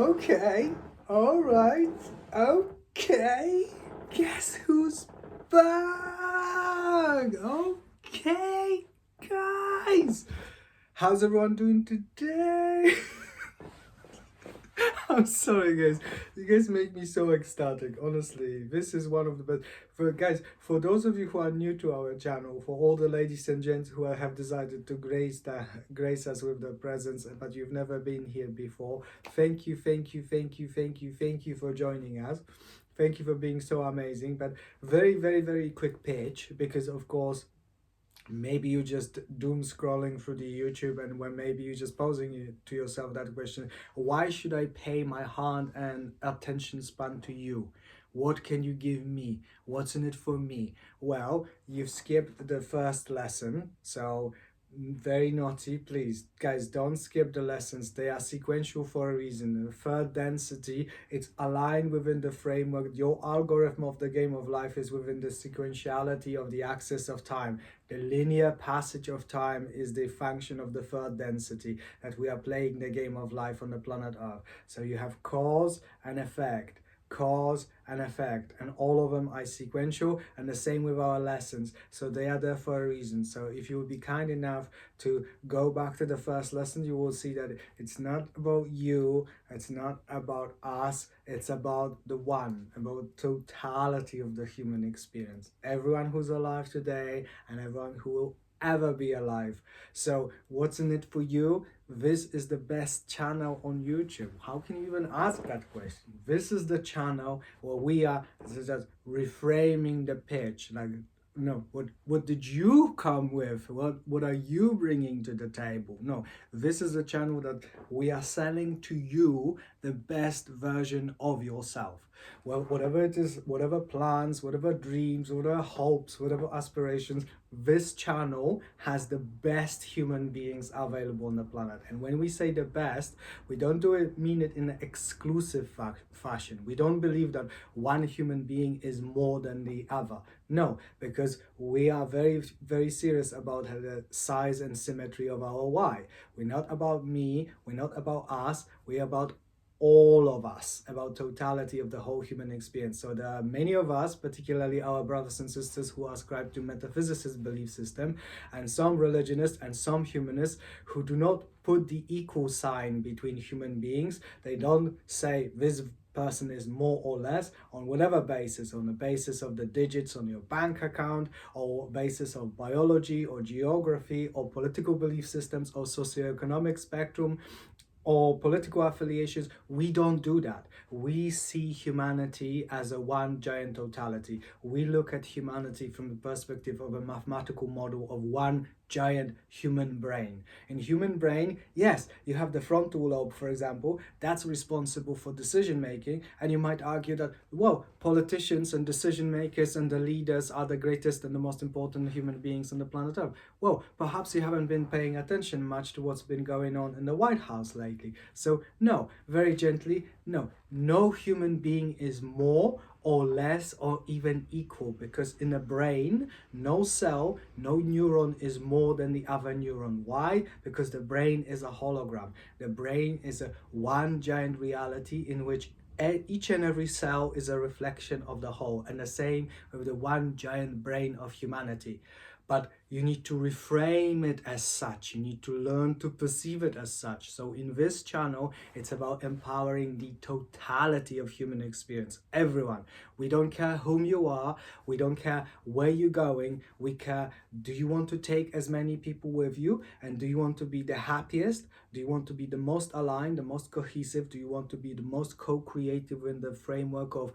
Okay, alright, okay. Guess who's back? Okay, guys. How's everyone doing today? I'm sorry, guys. You guys make me so ecstatic. Honestly, this is one of the best. For those of you who are new to our channel, for all the ladies and gents who have decided to grace us with their presence, but you've never been here before, thank you for joining us. Thank you for being so amazing. But very quick pitch, because of course maybe you just doom scrolling through the YouTube, and when maybe you just posing to yourself that question, why should I pay my hand and attention span to you? What can you give me? What's in it for me? Well, you've skipped the first lesson, so very naughty. Please guys, don't skip the lessons. They are sequential for a reason. The third density, it's aligned within the framework. Your algorithm of the game of life is within the sequentiality of the axis of time. The linear passage of time is the function of the third density that we are playing the game of life on the planet Earth. So you have cause and effect, and all of them are sequential, and the same with our lessons. So they are there for a reason. So if you would be kind enough to go back to the first lesson, you will see that it's not about you, it's not about us, it's about the one, about totality of the human experience. Everyone who's alive today and everyone who will ever be alive. So what's in it for you? This is the best channel on YouTube. How can you even ask that question? This is the channel where we are just reframing the pitch. Like, no, what did you come with? What are you bringing to the table? No, this is a channel that we are selling to you the best version of yourself. Well, whatever it is, whatever plans, whatever dreams, whatever hopes, whatever aspirations, this channel has the best human beings available on the planet. And when we say the best, we don't mean it in an exclusive fashion. We don't believe that one human being is more than the other. No, because we are very serious about the size and symmetry of our why. We're not about me, we're not about us, we're about all of us, about totality of the whole human experience. So there are many of us, particularly our brothers and sisters, who ascribe to metaphysicist belief system, and some religionists and some humanists who do not put the equal sign between human beings. They don't say this person is more or less on whatever basis, on the basis of the digits on your bank account, or basis of biology or geography or political belief systems or socioeconomic spectrum or political affiliations. We don't do that. We see humanity as a one giant totality. We look at humanity from the perspective of a mathematical model of one giant human brain. In human brain, yes, you have the frontal lobe, for example, that's responsible for decision making, and you might argue that, well, politicians and decision makers and the leaders are the greatest and the most important human beings on the planet Earth. Well, perhaps you haven't been paying attention much to what's been going on in the White House lately. So no, very gently, no human being is more or less or even equal, because in a brain, no cell, no neuron is more than the other neuron. Why? Because the brain is a hologram. The brain is a one giant reality in which each and every cell is a reflection of the whole, and the same with the one giant brain of humanity. But you need to reframe it as such. You need to learn to perceive it as such. So in this channel, it's about empowering the totality of human experience. Everyone. We don't care whom you are. We don't care where you're going. We care, do you want to take as many people with you? And do you want to be the happiest? Do you want to be the most aligned, the most cohesive? Do you want to be the most co-creative in the framework of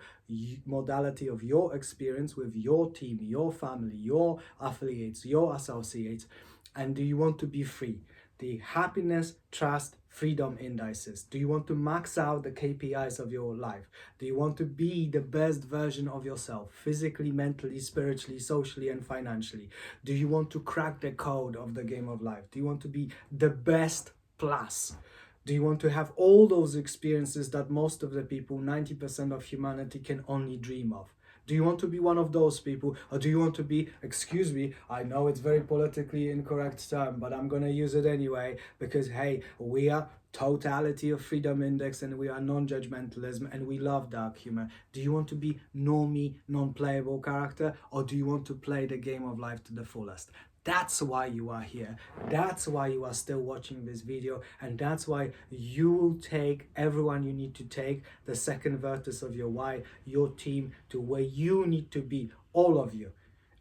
modality of your experience with your team, your family, your affiliates, your associates? And do you want to be free? The happiness, trust, freedom indices. Do you want to max out the KPIs of your life? Do you want to be the best version of yourself, physically, mentally, spiritually, socially, and financially? Do you want to crack the code of the game of life? Do you want to be the best plus? Do you want to have all those experiences that most of the people, 90% of humanity, can only dream of? Do you want to be one of those people, or do you want to be, excuse me, I know it's very politically incorrect term, but I'm gonna use it anyway, because hey, we are totality of freedom index and we are non-judgmentalism and we love dark humor. Do you want to be normie, non-playable character, or do you want to play the game of life to the fullest? That's why you are here. That's why you are still watching this video, and that's why you will take everyone you need to take, the second vertex of your why, your team, to where you need to be, all of you.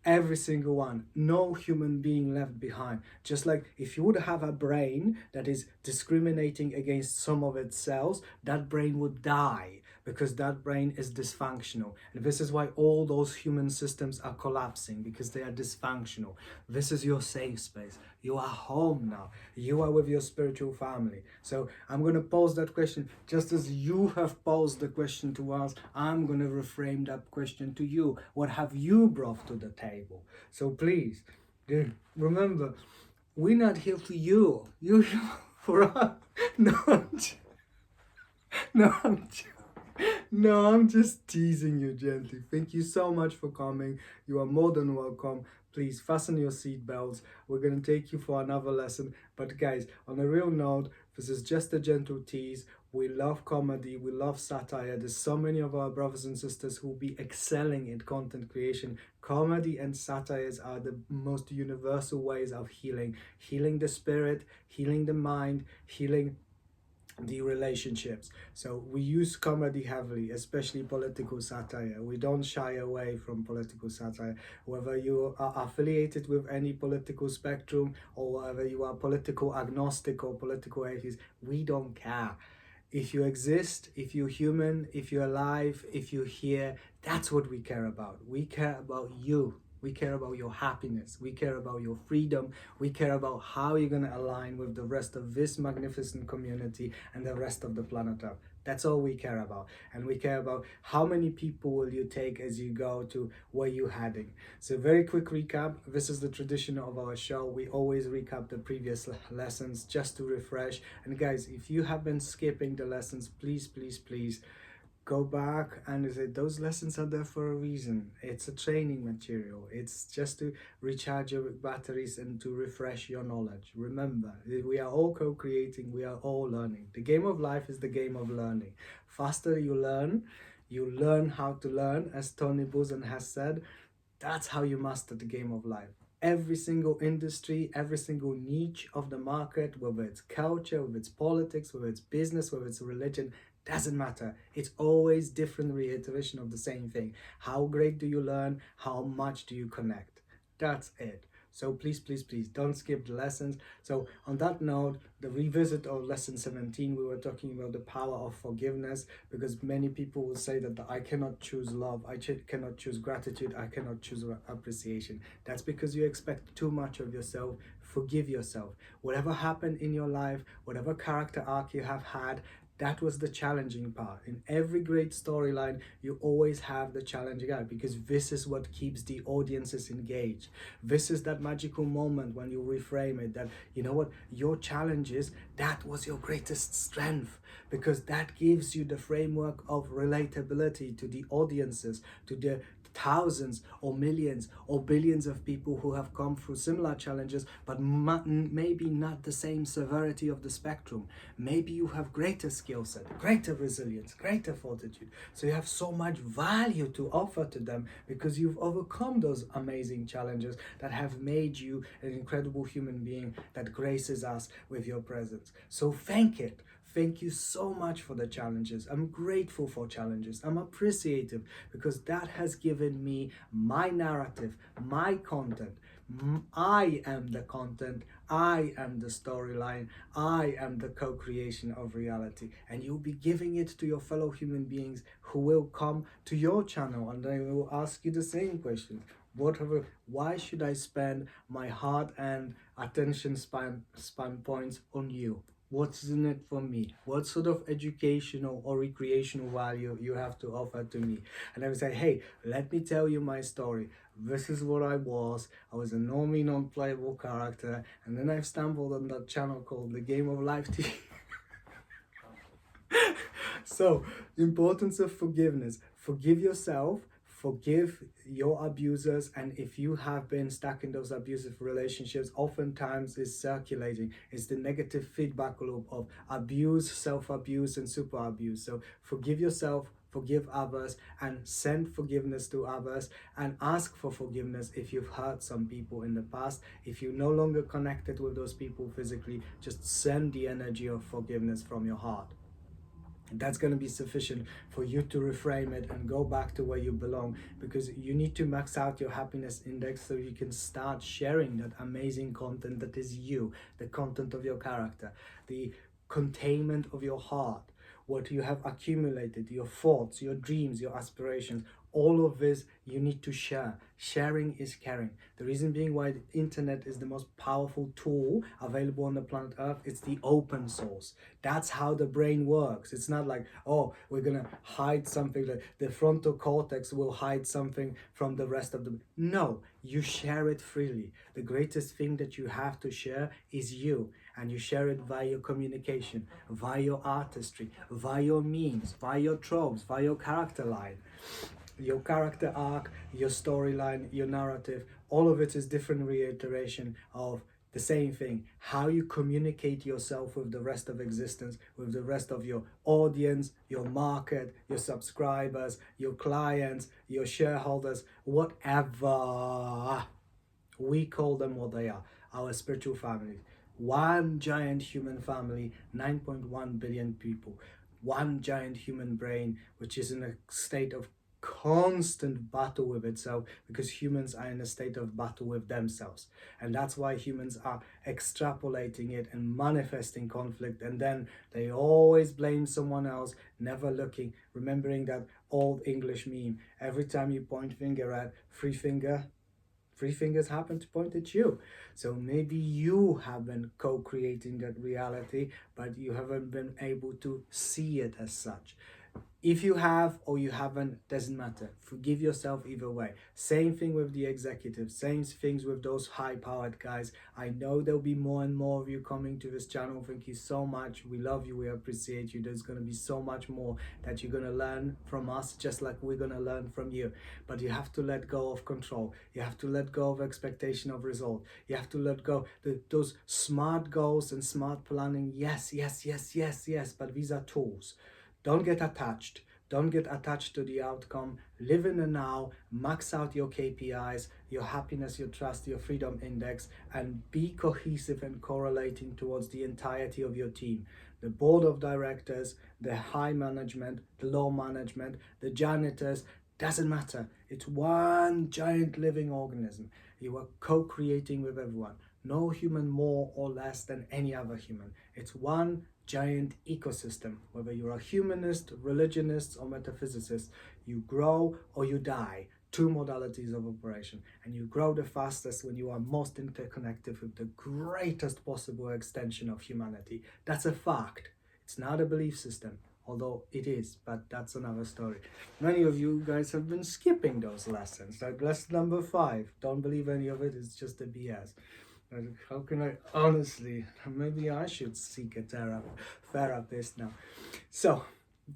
Every single one, no human being left behind. Just like if you would have a brain that is discriminating against some of its cells, that brain would die, because that brain is dysfunctional. And this is why all those human systems are collapsing, because they are dysfunctional. This is your safe space. You are home now. You are with your spiritual family. So I'm going to pose that question. Just as you have posed the question to us, I'm going to reframe that question to you. What have you brought to the table? So please, remember, we're not here for you. You're here for us. No, no, no, I'm just teasing you gently. Thank you so much for coming. You are more than welcome. Please fasten your seatbelts. We're going to take you for another lesson. But guys, on a real note, this is just a gentle tease. We love comedy. We love satire. There's so many of our brothers and sisters who will be excelling in content creation. Comedy and satires are the most universal ways of healing. Healing the spirit, healing the mind, healing the relationships. So we use comedy heavily, especially political satire. We don't shy away from political satire. Whether you are affiliated with any political spectrum, or whether you are political agnostic or political atheist, we don't care. If you exist, if you're human, if you're alive, if you're here, that's what we care about. We care about you. We care about your happiness. We care about your freedom. We care about how you're going to align with the rest of this magnificent community and the rest of the planet Earth. That's all we care about. And we care about how many people will you take as you go to where you're heading. So very quick recap. This is the tradition of our show. We always recap the previous lessons just to refresh. And guys, if you have been skipping the lessons, please, please, please, go back and say those lessons are there for a reason. It's a training material. It's just to recharge your batteries and to refresh your knowledge. Remember, we are all co-creating, we are all learning. The game of life is the game of learning. Faster you learn how to learn, as Tony Buzan has said. That's how you master the game of life. Every single industry, every single niche of the market, whether it's culture, whether it's politics, whether it's business, whether it's religion, doesn't matter. It's always different reiteration of the same thing. How great do you learn? How much do you connect? That's it. So please, please, please don't skip the lessons. So on that note, the revisit of lesson 17, we were talking about the power of forgiveness, because many people will say that I cannot choose love, I cannot choose gratitude, I cannot choose appreciation. That's because you expect too much of yourself. Forgive yourself. Whatever happened in your life, whatever character arc you have had, that was the challenging part. In every great storyline, you always have the challenging part, because this is what keeps the audiences engaged. This is that magical moment when you reframe it, that, you know what, your challenges, that was your greatest strength, because that gives you the framework of relatability to the audiences, to the thousands or millions or billions of people who have come through similar challenges, but maybe not the same severity of the spectrum. Maybe you have greater skill set, greater resilience, greater fortitude. So you have so much value to offer to them, because you've overcome those amazing challenges that have made you an incredible human being that graces us with your presence. So thank it. Thank you so much for the challenges. I'm grateful for challenges. I'm appreciative, because that has given me my narrative, my content. I am the content. I am the storyline. I am the co-creation of reality. And you'll be giving it to your fellow human beings who will come to your channel, and they will ask you the same question. Why should I spend my heart and attention span points on you? What's in it for me? What sort of educational or recreational value you have to offer to me? And I would say, hey, let me tell you my story. This is what I was. I was a normie, non-playable character, and then I stumbled on that channel called The Game of Life TV. So, importance of forgiveness. Forgive yourself. Forgive your abusers, and if you have been stuck in those abusive relationships, oftentimes is circulating. It's the negative feedback loop of abuse, self-abuse, and super abuse. So forgive yourself, forgive others, and send forgiveness to others, and ask for forgiveness if you've hurt some people in the past. If you're no longer connected with those people physically, just send the energy of forgiveness from your heart. And that's going to be sufficient for you to reframe it and go back to where you belong, because you need to max out your happiness index so you can start sharing that amazing content that is you, the content of your character, the containment of your heart, what you have accumulated, your thoughts, your dreams, your aspirations. All of this you need to share. Sharing is caring. The reason being why the internet is the most powerful tool available on the planet Earth, it's the open source. That's how the brain works. It's not like, oh, we're gonna hide something, like the frontal cortex will hide something from the rest of the... No, you share it freely. The greatest thing that you have to share is you, and you share it via your communication, via your artistry, via your memes, via your tropes, via your character line. Your character arc, your storyline, your narrative, all of it is different reiteration of the same thing. How you communicate yourself with the rest of existence, with the rest of your audience, your market, your subscribers, your clients, your shareholders, whatever. We call them what they are, our spiritual families. One giant human family, 9.1 billion people. One giant human brain, which is in a state of constant battle with itself, because humans are in a state of battle with themselves. And that's why humans are extrapolating it and manifesting conflict, and then they always blame someone else, never looking, remembering that old English meme, every time you point finger at three fingers happen to point at you. So maybe you have been co-creating that reality, but you haven't been able to see it as such. If you have or you haven't, doesn't matter. Forgive yourself either way. Same thing with the executives, same things with those high-powered guys. I know there'll be more and more of you coming to this channel. Thank you so much. We love you, we appreciate you. There's going to be so much more that you're going to learn from us, just like we're going to learn from you. But you have to let go of control. You have to let go of expectation of result. You have to let go those smart goals and smart planning. Yes, but these are tools. Don't get attached. Don't get attached to the outcome. Live in the now, max out your KPIs, your happiness, your trust, your freedom index, and be cohesive and correlating towards the entirety of your team. The board of directors, the high management, the low management, the janitors, doesn't matter. It's one giant living organism. You are co-creating with everyone. No human more or less than any other human. It's one giant ecosystem. Whether you're a humanist, religionist, or metaphysicist, you grow or you die. Two modalities of operation. And you grow the fastest when you are most interconnected with the greatest possible extension of humanity. That's a fact. It's not a belief system, although it is, but that's another story. Many of you guys have been skipping those lessons, like lesson number 5. Don't believe any of it, it's just a BS. How can I, honestly, maybe I should seek a therapist now. So,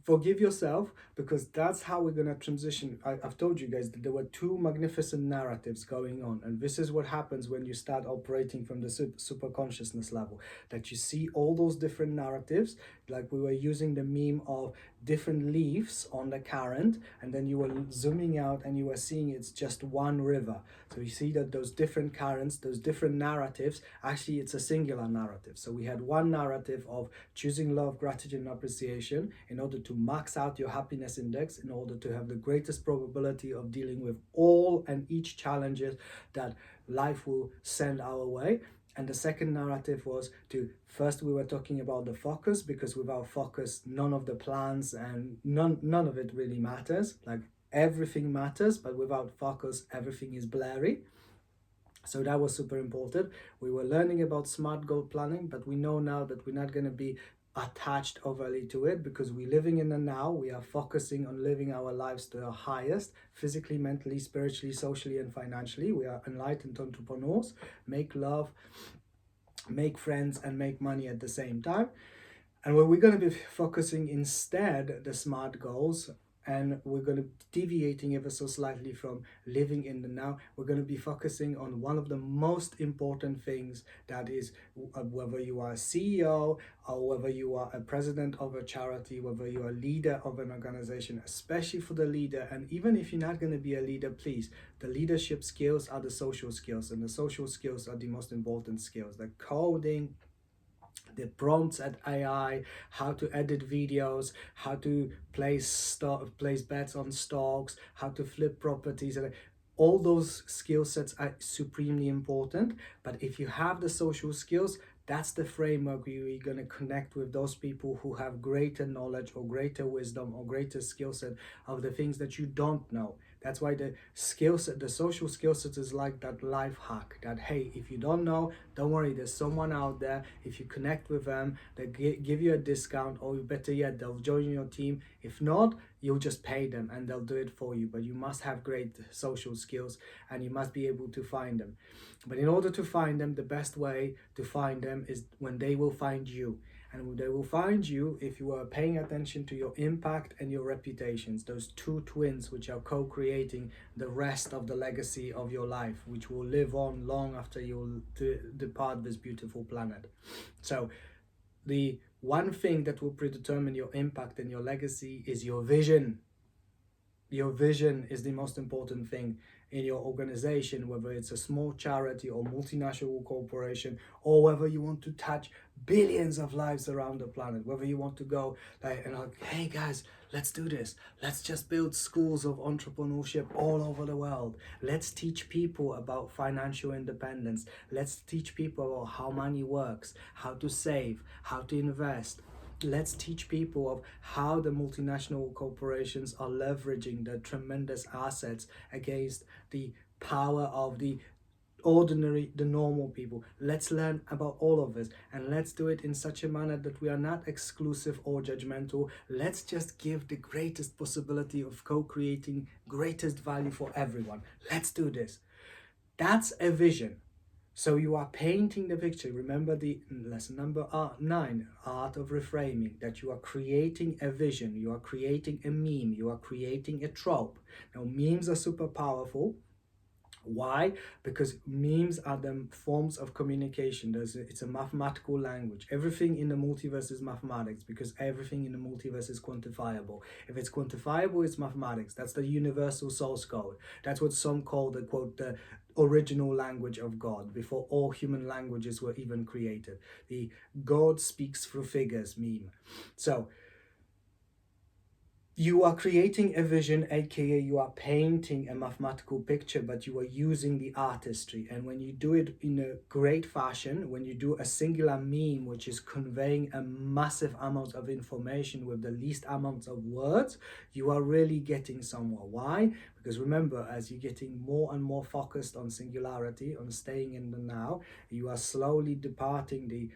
forgive yourself, because that's how we're going to transition. I've told you guys that there were 2 magnificent narratives going on, and this is what happens when you start operating from the super consciousness level, that you see all those different narratives, like we were using the meme of different leaves on the current, and then you were zooming out and you were seeing it's just one river. So you see that those different currents, those different narratives, actually it's a singular narrative. So we had one narrative of choosing love, gratitude, and appreciation in order to max out your happiness index, in order to have the greatest probability of dealing with all and each challenges that life will send our way. And the second narrative was to, first we were talking about the focus, because without focus, none of the plans and none of it really matters. Like everything matters, but without focus, everything is blurry. So that was super important. We were learning about smart goal planning, but we know now that we're not going to be attached overly to it, because we're living in the now. We are focusing on living our lives to our highest, physically, mentally, spiritually, socially, and financially. We are enlightened entrepreneurs, make love, make friends, and make money at the same time. And where we're going to be focusing instead the smart goals and we're going to be deviating ever so slightly from living in the now. We're going to be focusing on one of the most important things, that is whether you are a CEO or whether you are a president of a charity, whether you are a leader of an organization, especially for the leader. And even if you're not going to be a leader, please, the leadership skills are the social skills, and the social skills are the most important skills. The coding, the prompts at AI, how to edit videos, how to place bets on stocks, how to flip properties, and all those skill sets are supremely important. But if you have the social skills, that's the framework where you're going to connect with those people who have greater knowledge or greater wisdom or greater skill set of the things that you don't know. That's why the skill set, the social skill set, is like that life hack that, hey, if you don't know, don't worry, there's someone out there. If you connect with them, they give you a discount, or better yet, they'll join your team. If not, you'll just pay them and they'll do it for you. But you must have great social skills, and you must be able to find them. But in order to find them, the best way to find them is when they will find you. And they will find you if you are paying attention to your impact and your reputations, those two twins which are co-creating the rest of the legacy of your life, which will live on long after you'll depart this beautiful planet. So the one thing that will predetermine your impact and your legacy is your vision. Your vision is the most important thing in your organization, whether it's a small charity or multinational corporation, or whether you want to touch billions of lives around the planet, whether you want to go hey guys, let's do this. Let's just build schools of entrepreneurship all over the world. Let's teach people about financial independence. Let's teach people about how money works, how to save, how to invest. Let's teach people of how the multinational corporations are leveraging the tremendous assets against the power of the ordinary, the normal people. Let's learn about all of this, and let's do it in such a manner that we are not exclusive or judgmental. Let's just give the greatest possibility of co-creating greatest value for everyone. Let's do this. That's a vision. So you are painting the picture. Remember the lesson number 9, art of reframing, that you are creating a vision, you are creating a meme, you are creating a trope. Now, memes are super powerful. Why? Because memes are the forms of communication. It's a mathematical language. Everything in the multiverse is mathematics, because everything in the multiverse is quantifiable. If it's quantifiable, it's mathematics. That's the universal source code. That's what some call the, quote, the original language of God, before all human languages were even created. The God speaks through figures meme. So you are creating a vision, aka you are painting a mathematical picture, but you are using the artistry. And when you do it in a great fashion, when you do a singular meme, which is conveying a massive amount of information with the least amounts of words, you are really getting somewhere. Why? Because remember, as you're getting more and more focused on singularity, on staying in the now, you are slowly departing the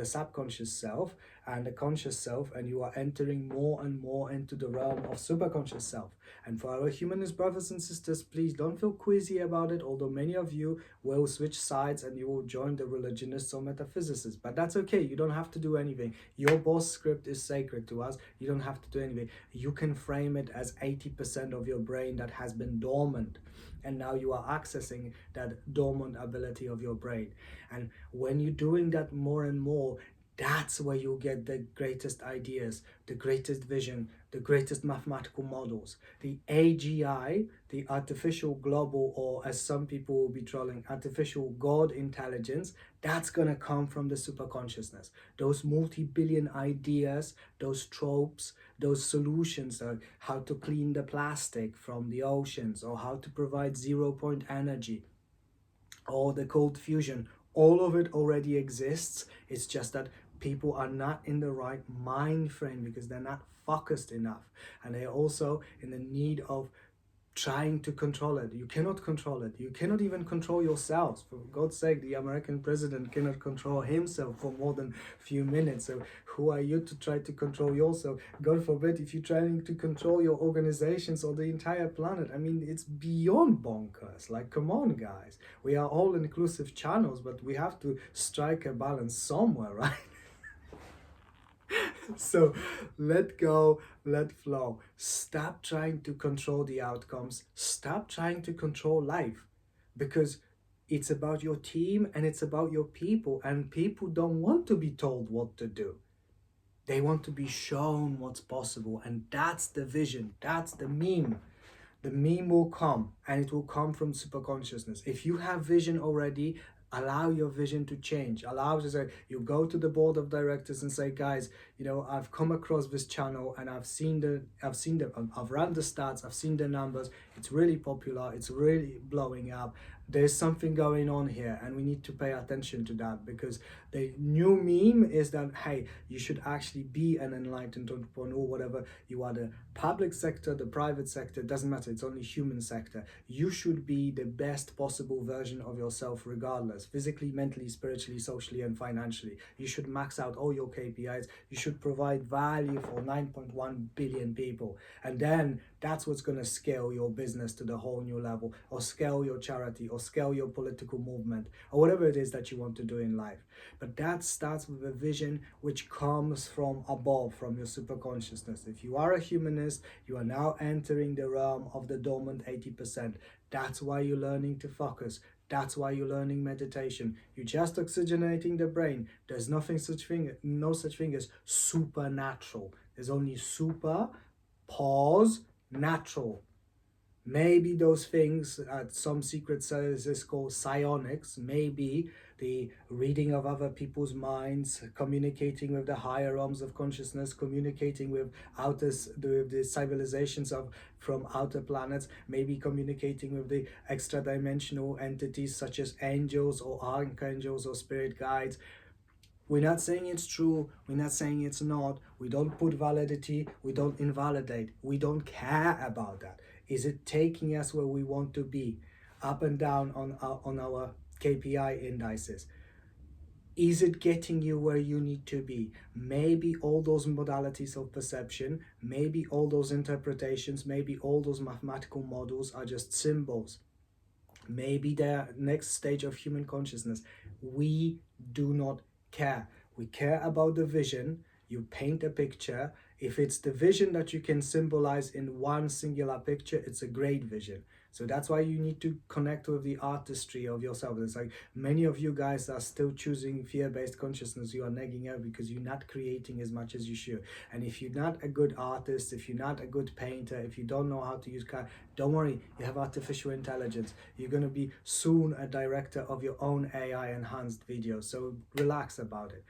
subconscious self and the conscious self, and you are entering more and more into the realm of superconscious self. And for our humanist brothers and sisters, please don't feel queasy about it, although many of you will switch sides and you will join the religionists or metaphysicists. But that's okay, you don't have to do anything. Your boss script is sacred to us. You don't have to do anything. You can frame it as 80% of your brain that has been dormant, and now you are accessing that dormant ability of your brain. And when you're doing that more and more, that's where you get the greatest ideas, the greatest vision, the greatest mathematical models. The AGI, the artificial global, or as some people will be trolling, artificial God intelligence, that's going to come from the superconsciousness. Those multi-billion ideas, those tropes, those solutions, like how to clean the plastic from the oceans, or how to provide zero-point energy, or the cold fusion, all of it already exists. It's just that people are not in the right mind frame because they're not focused enough, and they're also in the need of trying to control it. You cannot control it. You cannot even control yourselves. For God's sake, the American president cannot control himself for more than a few minutes. So who are you to try to control yourself? God forbid if you're trying to control your organizations or the entire planet. I mean, it's beyond bonkers. Like, come on, guys. We are all inclusive channels, but we have to strike a balance somewhere, right? So let go, let flow. Stop trying to control the outcomes. Stop trying to control life, because it's about your team and it's about your people, and people don't want to be told what to do. They want to be shown what's possible, and that's the vision. That's the meme. The meme will come, and it will come from superconsciousness. If you have vision already, allow your vision to change. Allow to say, you go to the board of directors and say, guys, I've come across this channel and I've run the stats, I've seen the numbers, it's really popular, it's really blowing up. There's something going on here and we need to pay attention to that, because the new meme is that, hey, you should actually be an enlightened entrepreneur, whatever you are, the public sector, the private sector, doesn't matter, it's only human sector. You should be the best possible version of yourself regardless, physically, mentally, spiritually, socially, and financially. You should max out all your KPIs. You should provide value for 9.1 billion people. And then that's what's going to scale your business to the whole new level, or scale your charity, or scale your political movement, or whatever it is that you want to do in life. But that starts with a vision which comes from above, from your superconsciousness. If you are a humanist, you are now entering the realm of the dormant 80%. That's why you're learning to focus. That's why you're learning meditation. You're just oxygenating the brain. There's no such thing as supernatural. There's only super, pause, natural. Maybe those things at some secret services called psionics, maybe the reading of other people's minds, communicating with the higher realms of consciousness, communicating with the civilizations from outer planets, maybe communicating with the extra dimensional entities such as angels or archangels or spirit guides. We're not saying it's true, we're not saying it's not, we don't put validity, we don't invalidate, we don't care about that. Is it taking us where we want to be, up and down on our KPI indices? Is it getting you where you need to be? Maybe all those modalities of perception, maybe all those interpretations, maybe all those mathematical models are just symbols. Maybe the next stage of human consciousness. We do not care. We care about the vision. You paint a picture. If it's the vision that you can symbolize in one singular picture, it's a great vision. So that's why you need to connect with the artistry of yourself. It's like many of you guys are still choosing fear-based consciousness. You are nagging out because you're not creating as much as you should. And if you're not a good artist, if you're not a good painter, if you don't know how to use color, don't worry, you have artificial intelligence. You're going to be soon a director of your own AI enhanced videos. So relax about it.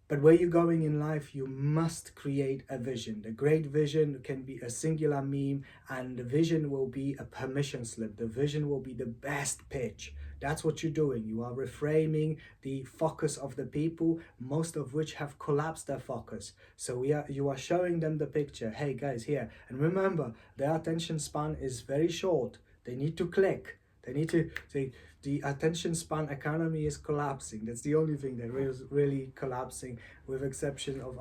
But where you're going in life, you must create a vision. The great vision can be a singular meme, and the vision will be a permission slip. The vision will be the best pitch. That's what you're doing. You are reframing the focus of the people, most of which have collapsed their focus. So you are showing them the picture. Hey guys, here. And remember, their attention span is very short. They need to click. They need to say, the attention span economy is collapsing. That's the only thing that is really collapsing, with exception of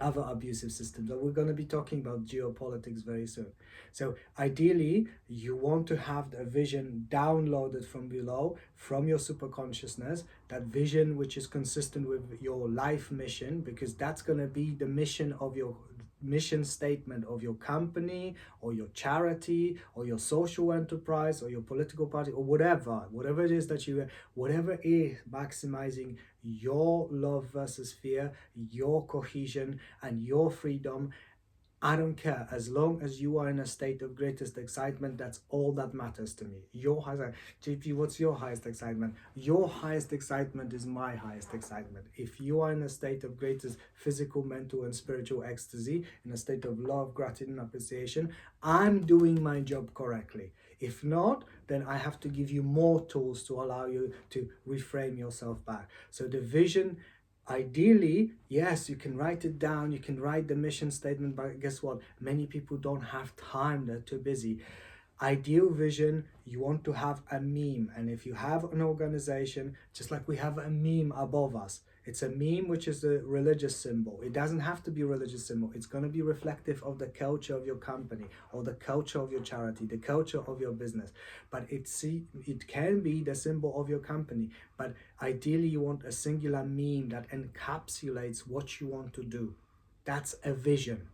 other abusive systems. And we're going to be talking about geopolitics very soon. So ideally, you want to have a vision downloaded from below, from your superconsciousness, that vision which is consistent with your life mission, because that's going to be the mission of your mission statement of your company or your charity or your social enterprise or your political party or whatever it is that whatever is maximizing your love versus fear, your cohesion and your freedom. I don't care, as long as you are in a state of greatest excitement. That's all that matters to me. Your highest, JP, what's your highest excitement? Your highest excitement is my highest excitement. If you are in a state of greatest physical, mental and spiritual ecstasy, in a state of love, gratitude and appreciation, I'm doing my job correctly. If not, then I have to give you more tools to allow you to reframe yourself back. So the vision, ideally, yes, you can write it down, you can write the mission statement, but guess what? Many people don't have time, they're too busy. Ideal vision, you want to have a meme. And if you have an organization, just like we have a meme above us, It's a meme which is a religious symbol. It doesn't have to be a religious symbol. It's going to be reflective of the culture of your company or the culture of your charity, the culture of your business. But it can be the symbol of your company. But ideally, you want a singular meme that encapsulates what you want to do. That's a vision.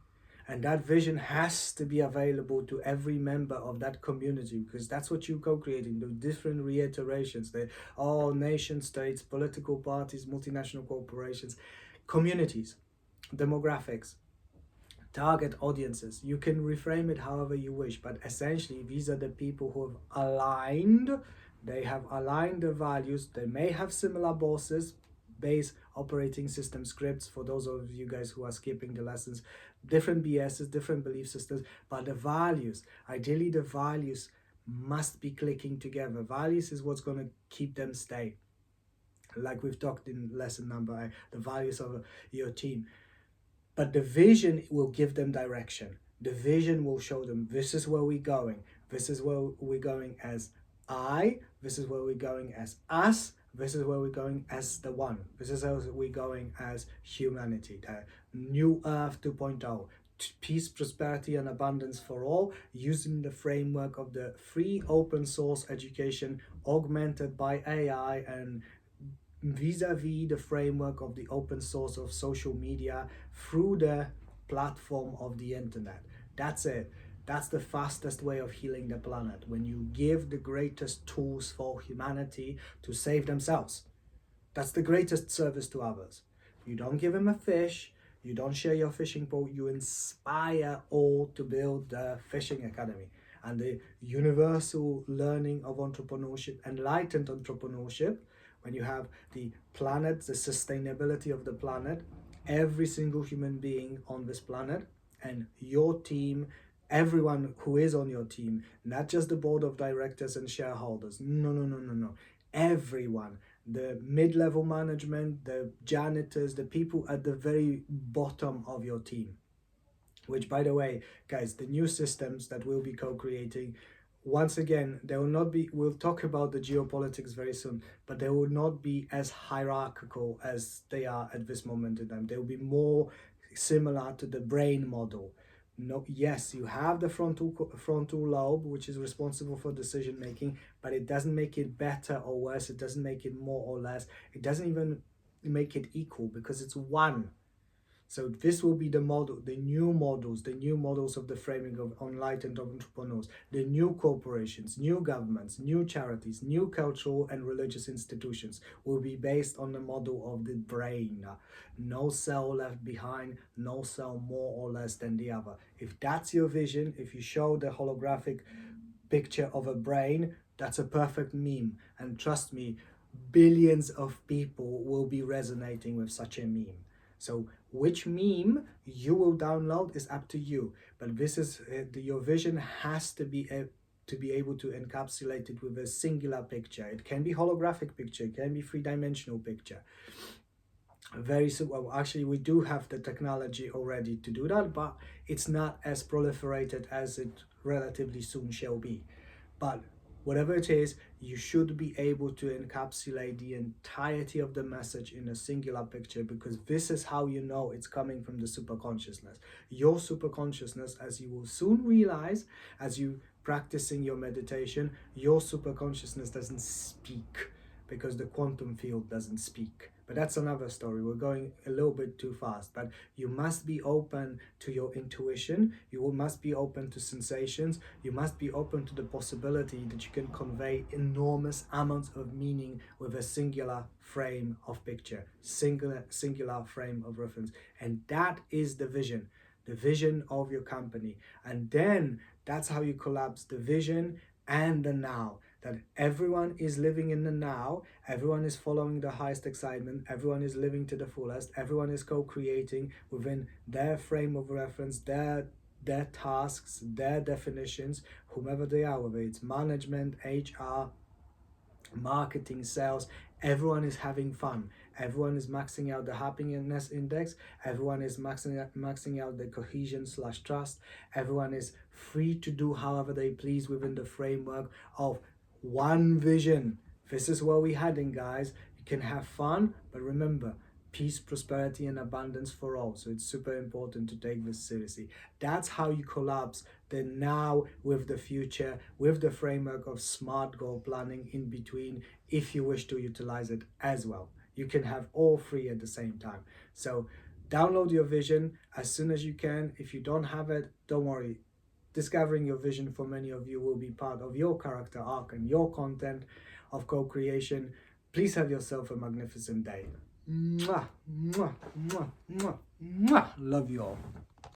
And that vision has to be available to every member of that community, because that's what you're co-creating, the different reiterations, the all nation states, political parties, multinational corporations, communities, demographics, target audiences. You can reframe it however you wish, but essentially these are the people who have aligned. They have aligned their values. They may have similar bosses, base operating system scripts, for those of you guys who are skipping the lessons, different BSs, different belief systems, but the values, ideally the values must be clicking together. Values is what's going to keep them stay. Like we've talked in lesson number 8, the values of your team. But the vision will give them direction. The vision will show them, this is where we're going. This is where we're going as I. This is where we're going as us. This is where we're going as the one. This is where we're going as humanity. The new Earth 2.0. Peace, prosperity, and abundance for all, using the framework of the free open source education augmented by AI and vis-a-vis the framework of the open source of social media through the platform of the internet. That's it. That's the fastest way of healing the planet, when you give the greatest tools for humanity to save themselves. That's the greatest service to others. You don't give them a fish, you don't share your fishing pole, you inspire all to build the fishing academy and the universal learning of entrepreneurship, enlightened entrepreneurship. When you have the planet, the sustainability of the planet, every single human being on this planet, and your team, everyone who is on your team, not just the board of directors and shareholders. No. Everyone, the mid-level management, the janitors, the people at the very bottom of your team. Which, by the way, guys, the new systems that we'll be co-creating, once again, they will not be, we'll talk about the geopolitics very soon, but they will not be as hierarchical as they are at this moment in time. They will be more similar to the brain model. No, yes, you have the frontal lobe, which is responsible for decision making, but it doesn't make it better or worse. It doesn't make it more or less. It doesn't even make it equal, because it's one. So this will be the model, the new models of the framing of enlightened entrepreneurs, the new corporations, new governments, new charities, new cultural and religious institutions will be based on the model of the brain. No cell left behind, no cell more or less than the other. If that's your vision, if you show the holographic picture of a brain, that's a perfect meme. And trust me, billions of people will be resonating with such a meme. So which meme you will download is up to you, but this is your vision has to be able to encapsulate it with a singular picture. It can be holographic picture, it can be three-dimensional picture. Very soon, well, actually we do have the technology already to do that, but it's not as proliferated as it relatively soon shall be. But whatever it is, you should be able to encapsulate the entirety of the message in a singular picture, because this is how you know it's coming from the superconsciousness. Your superconsciousness, as you will soon realize as you practicing your meditation, your superconsciousness doesn't speak because the quantum field doesn't speak. But that's another story. We're going a little bit too fast. But you must be open to your intuition. You must be open to sensations. You must be open to the possibility that you can convey enormous amounts of meaning with a singular frame of picture, singular frame of reference. And that is the vision of your company. And then that's how you collapse the vision and the now. That everyone is living in the now, everyone is following the highest excitement, everyone is living to the fullest, everyone is co-creating within their frame of reference, their tasks, their definitions, whomever they are, whether it's management, HR, marketing, sales. Everyone is having fun. Everyone is maxing out the happiness index. Everyone is maxing out the cohesion/trust. Everyone is free to do however they please within the framework of one vision. This is where we're heading, guys. You can have fun, but remember, peace, prosperity, and abundance for all. So it's super important to take this seriously. That's how you collapse the now with the future, with the framework of smart goal planning in between, if you wish to utilize it as well. You can have all three at the same time. So download your vision as soon as you can. If you don't have it, don't worry. Discovering your vision for many of you will be part of your character arc and your content of co-creation. Please have yourself a magnificent day. Mwah, mwah, mwah, mwah, mwah. Love you all.